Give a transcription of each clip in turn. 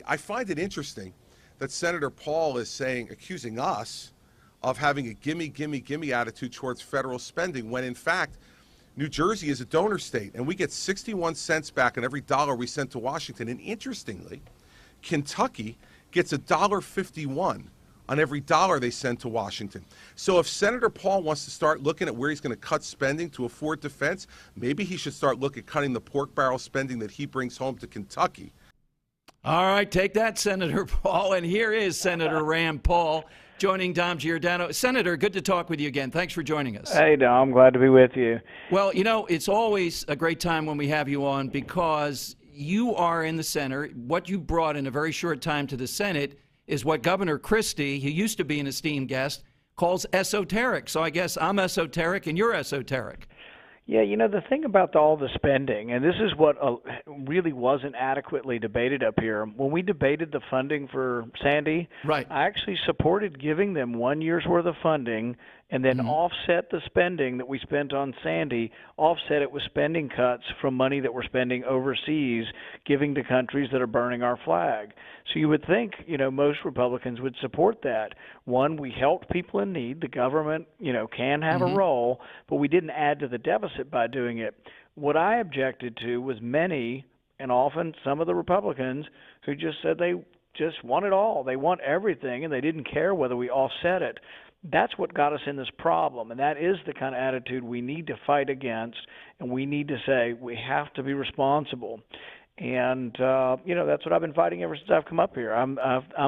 I find it interesting that Senator Paul is accusing us of having a gimme, gimme, gimme attitude towards federal spending when, in fact, New Jersey is a donor state, and we get 61 cents back on every dollar we send to Washington. And interestingly, Kentucky gets $1.51 on every dollar they send to Washington. So if Senator Paul wants to start looking at where he's going to cut spending to afford defense, maybe he should start looking at cutting the pork barrel spending that he brings home to Kentucky. All right, take that, Senator Paul. And here is Senator Rand Paul joining Dom Giordano. Senator, good to talk with you again. Thanks for joining us. Hey, Dom. Glad to be with you. Well, it's always a great time when we have you on because you are in the center. What you brought in a very short time to the Senate is what Governor Christie, who used to be an esteemed guest, calls esoteric. So I guess I'm esoteric and you're esoteric. Yeah, the thing about all the spending, and this is what really wasn't adequately debated up here. When we debated the funding for Sandy, right, I actually supported giving them 1 year's worth of funding and then offset the spending that we spent on Sandy, offset it with spending cuts from money that we're spending overseas, giving to countries that are burning our flag. So you would think, most Republicans would support that. One, we helped people in need. The government, can have a role, but we didn't add to the deficit by doing it. What I objected to was many, and often some of the Republicans, who just said they just want it all. They want everything, and they didn't care whether we offset it. That's what got us in this problem, and that is the kind of attitude we need to fight against, and we need to say we have to be responsible. And, that's what I've been fighting ever since I've come up here. I'm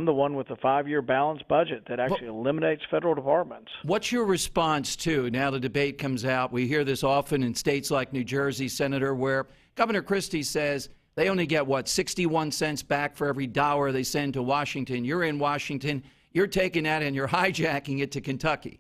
the one with the 5-year balanced budget that actually eliminates federal departments. What's your response to, now the debate comes out, we hear this often in states like New Jersey, Senator, where Governor Christie says they only get, 61 cents back for every dollar they send to Washington. You're in Washington. You're taking that and you're hijacking it to Kentucky.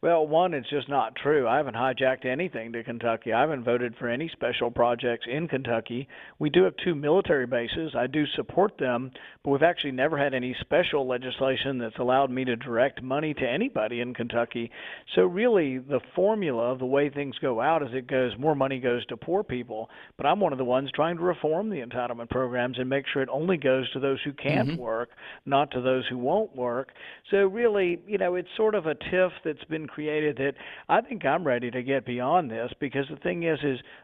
Well, one, it's just not true. I haven't hijacked anything to Kentucky. I haven't voted for any special projects in Kentucky. We do have 2 military bases. I do support them, but we've actually never had any special legislation that's allowed me to direct money to anybody in Kentucky. So really, the formula of the way things go out is more money goes to poor people. But I'm one of the ones trying to reform the entitlement programs and make sure it only goes to those who can't work, not to those who won't work. So really, it's sort of a tiff that's been created that I think I'm ready to get beyond this, because the thing is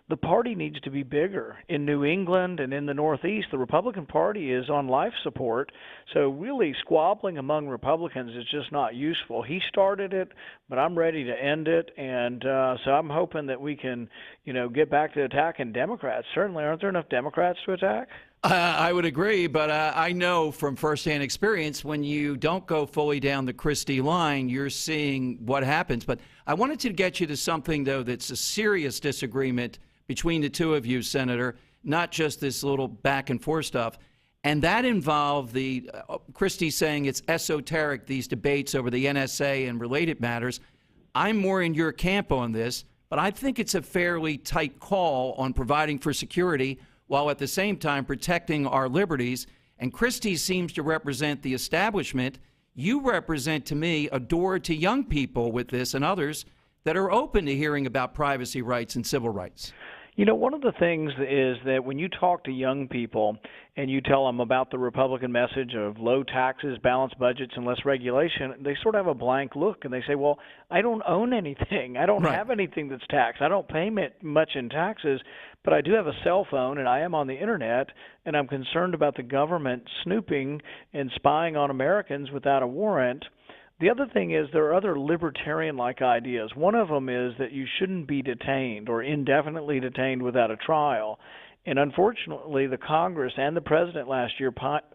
the party needs to be bigger. In New England and in the Northeast, the Republican Party is on life support, so really squabbling among Republicans is just not useful. He started it, but I'm ready to end it, and so I'm hoping that we can, get back to attacking Democrats. Certainly, aren't there enough Democrats to attack? I would agree, but I know from firsthand experience when you don't go fully down the Christie line, you're seeing what happens. But I wanted to get you to something, though, that's a serious disagreement between the two of you, Senator, not just this little back and forth stuff. And that involved the Christie saying it's esoteric, these debates over the NSA and related matters. I'm more in your camp on this, but I think it's a fairly tight call on providing for security while at the same time protecting our liberties. And Christie seems to represent the establishment. You represent, to me, a door to young people with this and others that are open to hearing about privacy rights and civil rights. One of the things is that when you talk to young people and you tell them about the Republican message of low taxes, balanced budgets, and less regulation, they sort of have a blank look and they say, well, I don't own anything. I don't have anything that's taxed. I don't pay much in taxes, but I do have a cell phone and I am on the Internet, and I'm concerned about the government snooping and spying on Americans without a warrant. The other thing is there are other libertarian-like ideas. One of them is that you shouldn't be detained or indefinitely detained without a trial. And unfortunately, the Congress and the president last year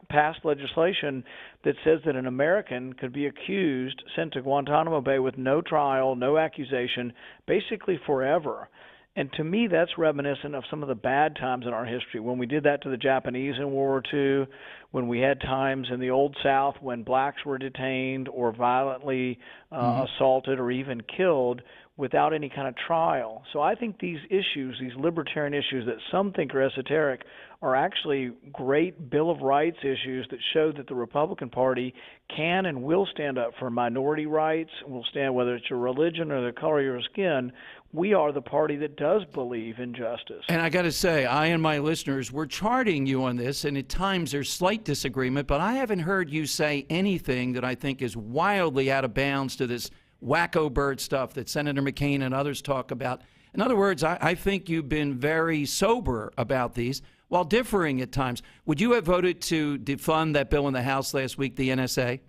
passed legislation that says that an American could be accused, sent to Guantanamo Bay with no trial, no accusation, basically forever. And to me, that's reminiscent of some of the bad times in our history, when we did that to the Japanese in World War II, when we had times in the Old South when blacks were detained or violently assaulted or even killed. without any kind of trial. So I think these issues, these libertarian issues that some think are esoteric, are actually great Bill of Rights issues that show that the Republican Party can and will stand up for minority rights, will stand, whether it's your religion or the color of your skin. We are the party that does believe in justice. And I got to say, I and my listeners, we're charting you on this, and at times there's slight disagreement, but I haven't heard you say anything that I think is wildly out of bounds to this wacko bird stuff that Senator McCain and others talk about. In other words, I think you've been very sober about these, while differing at times. Would you have voted to defund that bill in the House last week, the NSA?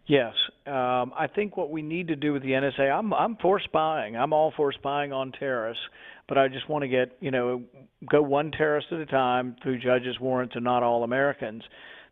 Yes. I think what we need to do with the NSA, I'm for spying. I'm all for spying on terrorists, but I just want to get, go one terrorist at a time through judges' warrants and not all Americans.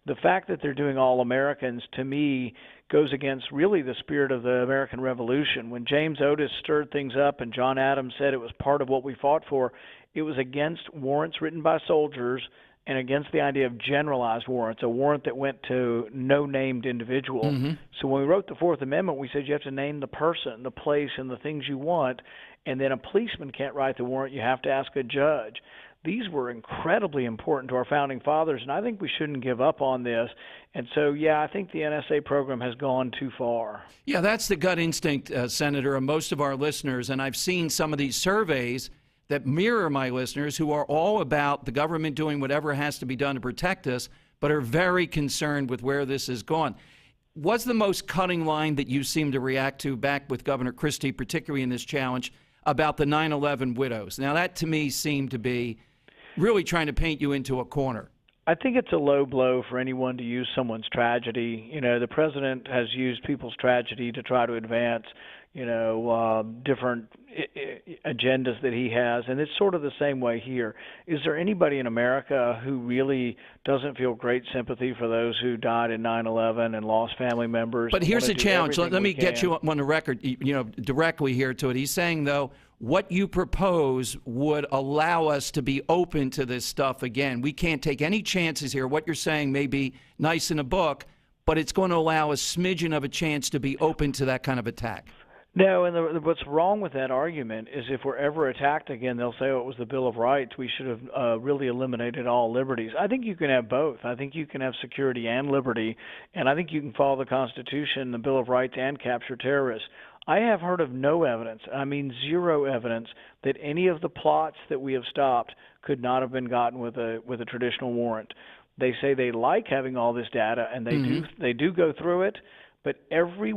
The fact that they're doing all Americans, to me, goes against really the spirit of the American Revolution. When James Otis stirred things up and John Adams said it was part of what we fought for, it was against warrants written by soldiers and against the idea of generalized warrants, a warrant that went to no named individual. Mm-hmm. So when we wrote the Fourth Amendment, we said you have to name the person, the place, and the things you want, and then a policeman can't write the warrant. You have to ask a judge. These were incredibly important to our founding fathers, and I think we shouldn't give up on this. And so, yeah, I think the NSA program has gone too far. Yeah, that's the gut instinct, Senator, of most of our listeners, and I've seen some of these surveys that mirror my listeners who are all about the government doing whatever has to be done to protect us, but are very concerned with where this has gone. What's the most cutting line that you seem to react to back with Governor Christie, particularly in this challenge, about the 9/11 widows? Now, that to me seemed to be really trying to paint you into a corner. I think it's a low blow for anyone to use someone's tragedy. The president has used people's tragedy to try to advance, different agendas that he has, and it's sort of the same way here. Is there anybody in America who really doesn't feel great sympathy for those who died in 9/11 and lost family members? But here's the challenge. Let me get you on the record, directly here to it. He's saying, though, what you propose would allow us to be open to this stuff again. We can't take any chances here. What you're saying may be nice in a book, but it's going to allow a smidgen of a chance to be open to that kind of attack. No, and what's wrong with that argument is if we're ever attacked again, they'll say, it was the Bill of Rights. We should have really eliminated all liberties. I think you can have both. I think you can have security and liberty, and I think you can follow the Constitution, the Bill of Rights, and capture terrorists. I have heard of no evidence, I mean zero evidence, that any of the plots that we have stopped could not have been gotten with a traditional warrant. They say they like having all this data, and they do go through it, but every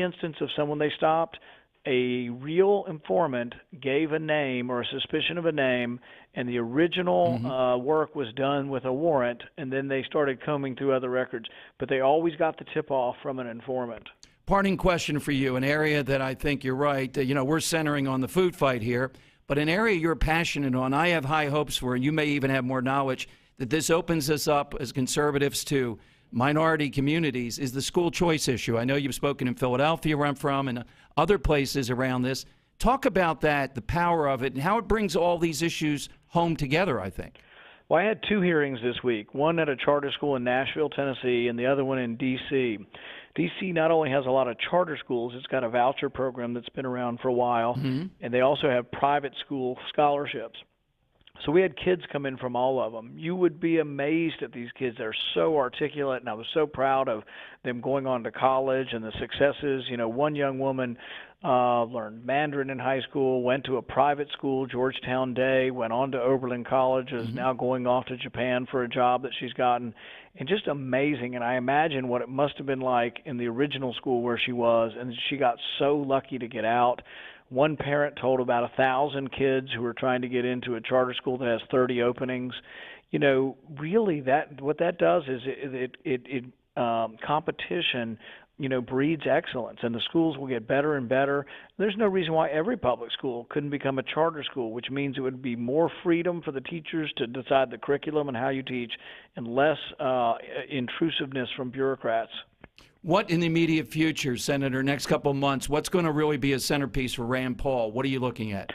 instance of someone they stopped, a real informant gave a name or a suspicion of a name, and the original work was done with a warrant, and then they started combing through other records. But they always got the tip-off from an informant. Parting question for you, an area that I think you're right. We're centering on the food fight here, but an area you're passionate on, I have high hopes for, and you may even have more knowledge, that this opens us up as conservatives to minority communities, is the school choice issue. I know you've spoken in Philadelphia, where I'm from, and other places around this. Talk about that, the power of it, and how it brings all these issues home together, I think. Well, I had two hearings this week, one at a charter school in Nashville, Tennessee, and the other one in D.C. D.C. not only has a lot of charter schools, it's got a voucher program that's been around for a while, and they also have private school scholarships. So we had kids come in from all of them. You would be amazed at these kids. They're so articulate, and I was so proud of them going on to college and the successes. One young woman learned Mandarin in high school, went to a private school, Georgetown Day, went on to Oberlin College, is now going off to Japan for a job that she's gotten, and just amazing. And I imagine what it must have been like in the original school where she was, and she got so lucky to get out. One parent told about 1,000 kids who are trying to get into a charter school that has 30 openings. Really, what that does is it competition, breeds excellence, and the schools will get better and better. There's no reason why every public school couldn't become a charter school, which means it would be more freedom for the teachers to decide the curriculum and how you teach, and less intrusiveness from bureaucrats. What in the immediate future, Senator, next couple of months, what's going to really be a centerpiece for Rand Paul? What are you looking at?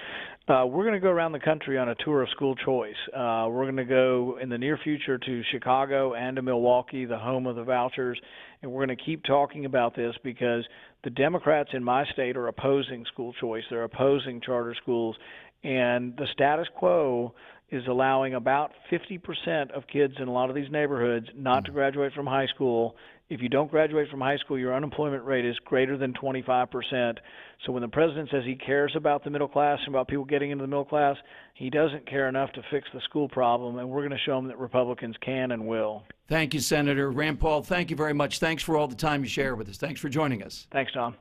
We're going to go around the country on a tour of school choice. We're going to go in the near future to Chicago and to Milwaukee, the home of the vouchers, and we're going to keep talking about this because the Democrats in my state are opposing school choice. They're opposing charter schools, and the status quo is allowing about 50% of kids in a lot of these neighborhoods not to graduate from high school. If you don't graduate from high school, your unemployment rate is greater than 25%. So when the president says he cares about the middle class and about people getting into the middle class, he doesn't care enough to fix the school problem, and we're going to show him that Republicans can and will. Thank you, Senator Rand Paul. Thank you very much. Thanks for all the time you share with us. Thanks for joining us. Thanks, Tom.